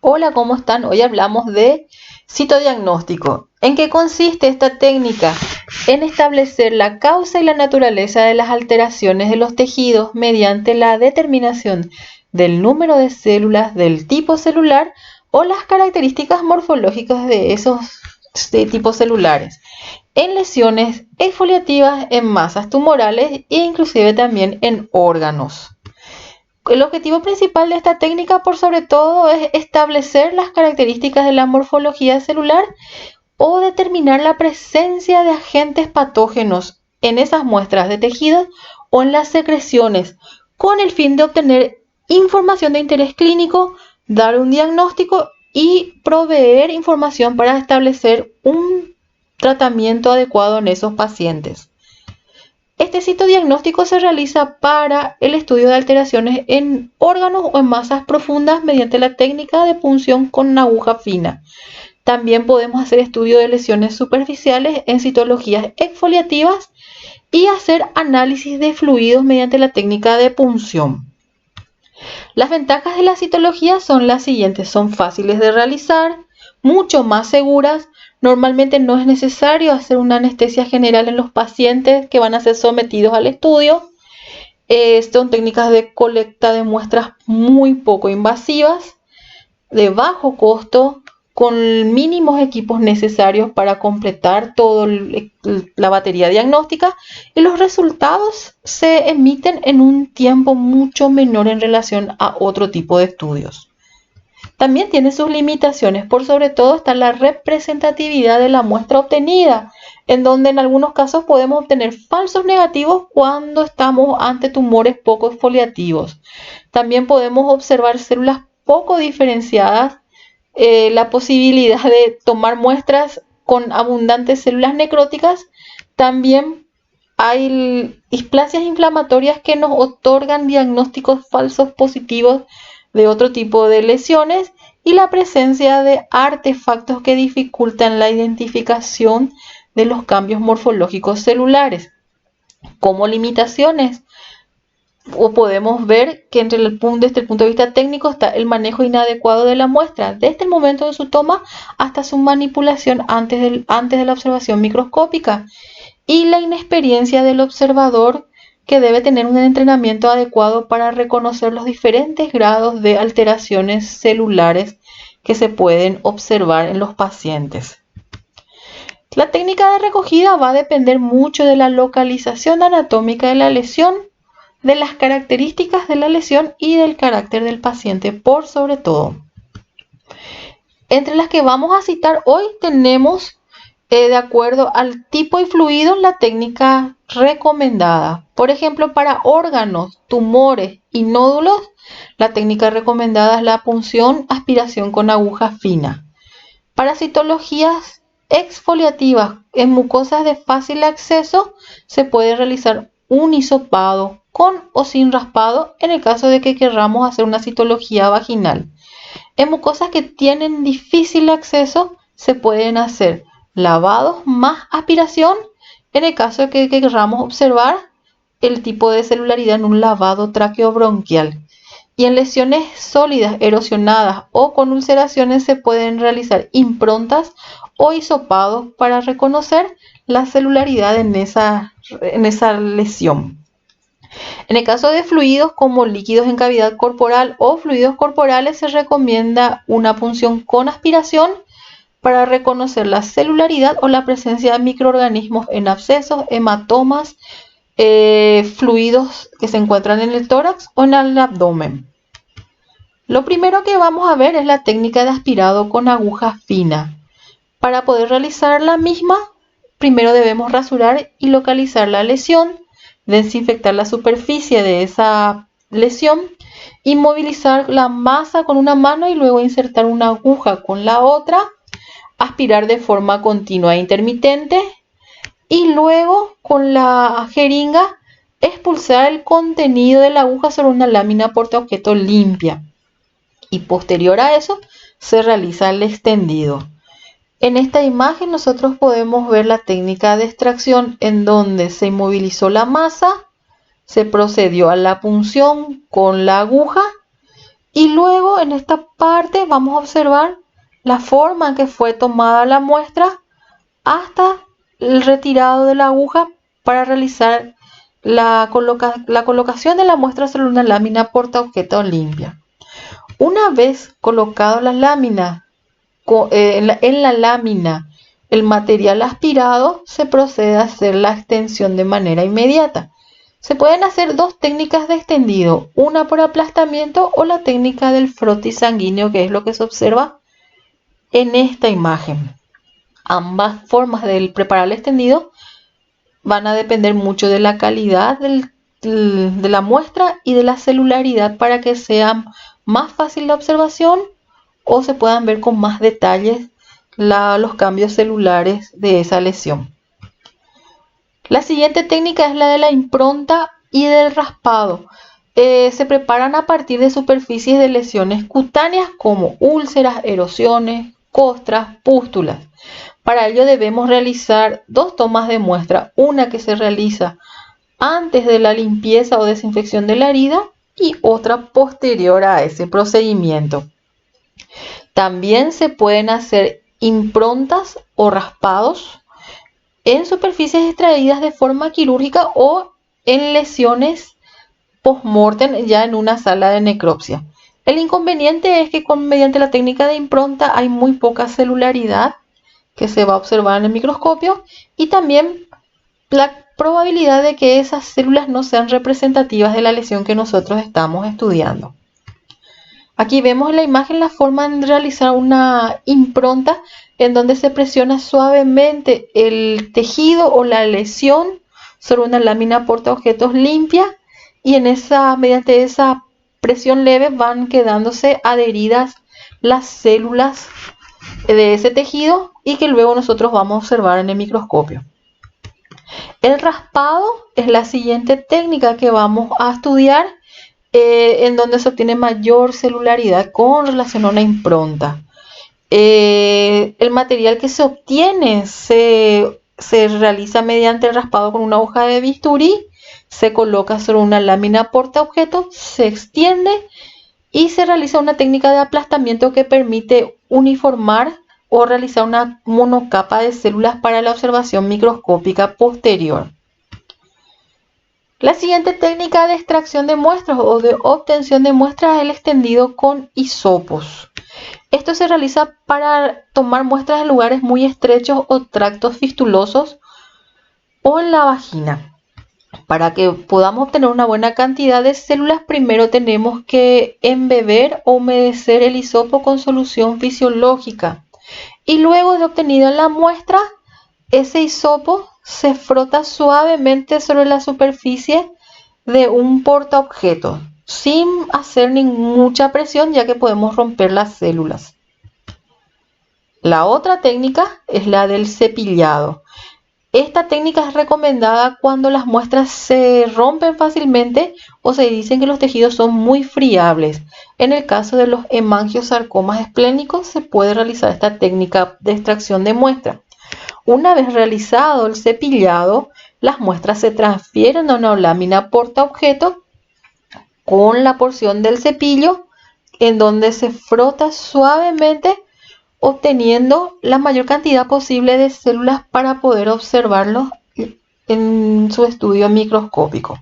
Hola, ¿cómo están? Hoy hablamos de citodiagnóstico. ¿En qué consiste esta técnica? En establecer la causa y la naturaleza de las alteraciones de los tejidos mediante la determinación del número de células, del tipo celular o las características morfológicas de esos tipos celulares, en lesiones exfoliativas, en masas tumorales e inclusive también en órganos. El objetivo principal de esta técnica, por sobre todo, es establecer las características de la morfología celular o determinar la presencia de agentes patógenos en esas muestras de tejidos o en las secreciones, con el fin de obtener información de interés clínico, dar un diagnóstico y proveer información para establecer un tratamiento adecuado en esos pacientes. Este citodiagnóstico se realiza para el estudio de alteraciones en órganos o en masas profundas mediante la técnica de punción con una aguja fina. También podemos hacer estudio de lesiones superficiales en citologías exfoliativas y hacer análisis de fluidos mediante la técnica de punción. Las ventajas de la citología son las siguientes: son fáciles de realizar, mucho más seguras. Normalmente no es necesario hacer una anestesia general en los pacientes que van a ser sometidos al estudio. Son técnicas de colecta de muestras muy poco invasivas, de bajo costo, con mínimos equipos necesarios para completar toda la batería diagnóstica, y los resultados se emiten en un tiempo mucho menor en relación a otro tipo de estudios. También tiene sus limitaciones, por sobre todo está la representatividad de la muestra obtenida, en donde en algunos casos podemos obtener falsos negativos cuando estamos ante tumores poco exfoliativos. También podemos observar células poco diferenciadas, la posibilidad de tomar muestras con abundantes células necróticas. También hay displasias inflamatorias que nos otorgan diagnósticos falsos positivos de otro tipo de lesiones, y la presencia de artefactos que dificultan la identificación de los cambios morfológicos celulares. Como limitaciones, o podemos ver que desde el punto de vista técnico está el manejo inadecuado de la muestra, desde el momento de su toma hasta su manipulación antes de la observación microscópica, y la inexperiencia del observador, que debe tener un entrenamiento adecuado para reconocer los diferentes grados de alteraciones celulares que se pueden observar en los pacientes. La técnica de recogida va a depender mucho de la localización anatómica de la lesión, de las características de la lesión y del carácter del paciente por sobre todo. Entre las que vamos a citar hoy tenemos, de acuerdo al tipo y fluido, la técnica recomendada. Por ejemplo, para órganos, tumores y nódulos, la técnica recomendada es la punción aspiración con aguja fina. Para citologías exfoliativas en mucosas de fácil acceso, se puede realizar un hisopado con o sin raspado en el caso de que queramos hacer una citología vaginal. En mucosas que tienen difícil acceso, se pueden hacer lavados más aspiración en el caso de que queramos observar el tipo de celularidad en un lavado traqueobronquial. Y en lesiones sólidas, erosionadas o con ulceraciones se pueden realizar improntas o hisopados para reconocer la celularidad en esa lesión. En el caso de fluidos como líquidos en cavidad corporal o fluidos corporales, se recomienda una punción con aspiración para reconocer la celularidad o la presencia de microorganismos en abscesos, hematomas, fluidos que se encuentran en el tórax o en el abdomen. Lo primero que vamos a ver es la técnica de aspirado con aguja fina. Para poder realizar la misma, primero debemos rasurar y localizar la lesión, desinfectar la superficie de esa lesión, inmovilizar la masa con una mano y luego insertar una aguja con la otra, aspirar de forma continua e intermitente, y luego con la jeringa expulsar el contenido de la aguja sobre una lámina portaobjeto limpia, y posterior a eso se realiza el extendido. En esta imagen nosotros podemos ver la técnica de extracción, en donde se inmovilizó la masa, se procedió a la punción con la aguja Y luego en esta parte vamos a observar la forma en que fue tomada la muestra hasta el retirado de la aguja para realizar la colocación de la muestra sobre una lámina portaobjeto limpia. Una vez colocado la lámina en la lámina el material aspirado, se procede a hacer la extensión de manera inmediata. Se pueden hacer dos técnicas de extendido, una por aplastamiento o la técnica del frotis sanguíneo, que es lo que se observa en esta imagen. Ambas formas de preparar el extendido van a depender mucho de la calidad de la muestra y de la celularidad para que sea más fácil la observación o se puedan ver con más detalles los cambios celulares de esa lesión. La siguiente técnica es la de la impronta y del raspado. Se preparan a partir de superficies de lesiones cutáneas como úlceras, erosiones, costras, pústulas. Para ello debemos realizar dos tomas de muestra, una que se realiza antes de la limpieza o desinfección de la herida y otra posterior a ese procedimiento. También se pueden hacer improntas o raspados en superficies extraídas de forma quirúrgica o en lesiones post-mortem ya en una sala de necropsia. El inconveniente es que mediante la técnica de impronta hay muy poca celularidad que se va a observar en el microscopio y también la probabilidad de que esas células no sean representativas de la lesión que nosotros estamos estudiando. Aquí vemos en la imagen la forma de realizar una impronta en donde se presiona suavemente el tejido o la lesión sobre una lámina portaobjetos limpia y mediante esa presión leve van quedándose adheridas las células de ese tejido y que luego nosotros vamos a observar en el microscopio. El raspado es la siguiente técnica que vamos a estudiar en donde se obtiene mayor celularidad con relación a una impronta. El material que se obtiene se realiza mediante el raspado con una hoja de bisturí, se coloca sobre una lámina portaobjeto, se extiende y se realiza una técnica de aplastamiento que permite uniformar o realizar una monocapa de células para la observación microscópica posterior. La siguiente técnica de extracción de muestras o de obtención de muestras es el extendido con hisopos. Esto se realiza para tomar muestras en lugares muy estrechos o tractos fistulosos o en la vagina. Para que podamos obtener una buena cantidad de células, primero tenemos que embeber o humedecer el hisopo con solución fisiológica. Y luego de obtenida la muestra, ese hisopo se frota suavemente sobre la superficie de un portaobjetos, sin hacer mucha presión, ya que podemos romper las células. La otra técnica es la del cepillado. Esta técnica es recomendada cuando las muestras se rompen fácilmente o se dicen que los tejidos son muy friables. En el caso de los hemangiosarcomas esplénicos se puede realizar esta técnica de extracción de muestra. Una vez realizado el cepillado, las muestras se transfieren a una lámina portaobjeto con la porción del cepillo en donde se frota suavemente, obteniendo la mayor cantidad posible de células para poder observarlos en su estudio microscópico.